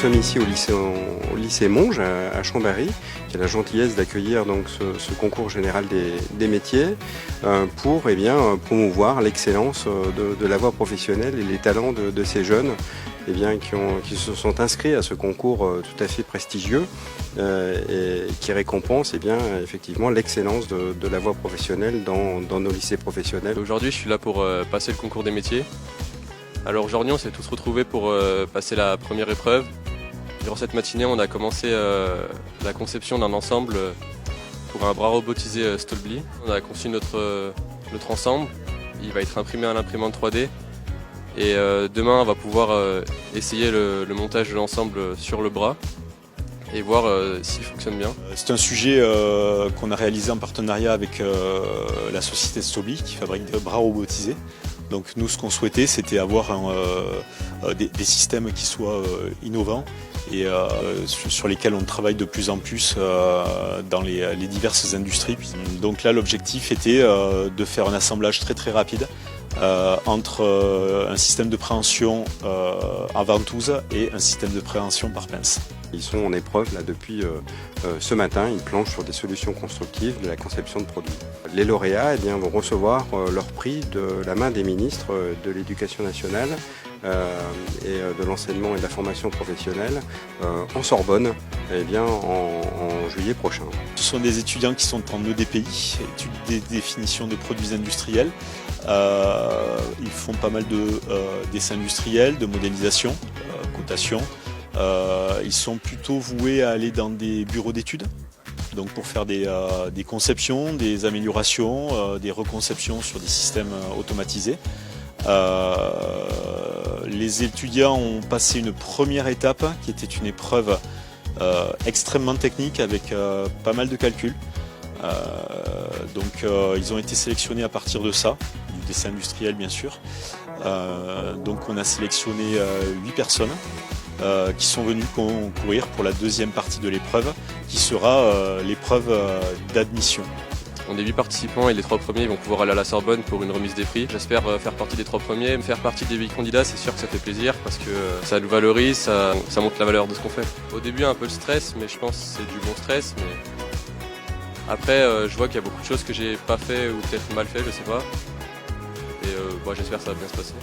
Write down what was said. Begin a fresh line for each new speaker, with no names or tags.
sommes ici au lycée Monge à Chambéry, qui a la gentillesse d'accueillir donc ce concours général des métiers pour promouvoir l'excellence de la voie professionnelle et les talents de ces jeunes qui se sont inscrits à ce concours tout à fait prestigieux et qui récompense effectivement l'excellence de la voie professionnelle dans nos lycées professionnels.
Aujourd'hui, je suis là pour passer le concours des métiers. Alors aujourd'hui, on s'est tous retrouvés pour passer la première épreuve. Durant cette matinée, on a commencé la conception d'un ensemble pour un bras robotisé Stolbly. On a conçu notre ensemble. Il va être imprimé à l'imprimante 3D. Et demain, on va pouvoir essayer le montage de l'ensemble sur le bras et voir s'il fonctionne bien.
C'est un sujet qu'on a réalisé en partenariat avec la société Stolbly qui fabrique des bras robotisés. Donc nous, ce qu'on souhaitait, c'était avoir des systèmes qui soient innovants et sur lesquels on travaille de plus en plus dans les diverses industries. Donc là, l'objectif était de faire un assemblage très rapide entre un système de préhension à ventouse et un système de préhension par pince.
Ils sont en épreuve là depuis ce matin, ils planchent sur des solutions constructives de la conception de produits. Les lauréats vont recevoir leur prix de la main des ministres de l'Éducation nationale et de l'enseignement et de la formation professionnelle en Sorbonne en juillet prochain.
Ce sont des étudiants qui sont en EDPI, études des définitions de produits industriels. Ils font pas mal de dessins industriels, de modélisation, cotation. Ils sont plutôt voués à aller dans des bureaux d'études, donc pour faire des conceptions, des améliorations, des reconceptions sur des systèmes automatisés. Les étudiants ont passé une première étape qui était une épreuve extrêmement technique avec pas mal de calculs. Ils ont été sélectionnés à partir de ça, du dessin industriel bien sûr. Donc on a sélectionné 8 personnes qui sont venues concourir pour la deuxième partie de l'épreuve, qui sera l'épreuve d'admission.
On est 8 participants et les 3 premiers vont pouvoir aller à la Sorbonne pour une remise des prix. J'espère faire partie des 3 premiers. Faire partie des 8 candidats, c'est sûr que ça fait plaisir parce que ça nous valorise, ça montre la valeur de ce qu'on fait. Au début, un peu de stress, mais je pense que c'est du bon stress. Mais après, je vois qu'il y a beaucoup de choses que j'ai pas fait ou peut-être mal fait, je sais pas. Et j'espère que ça va bien se passer.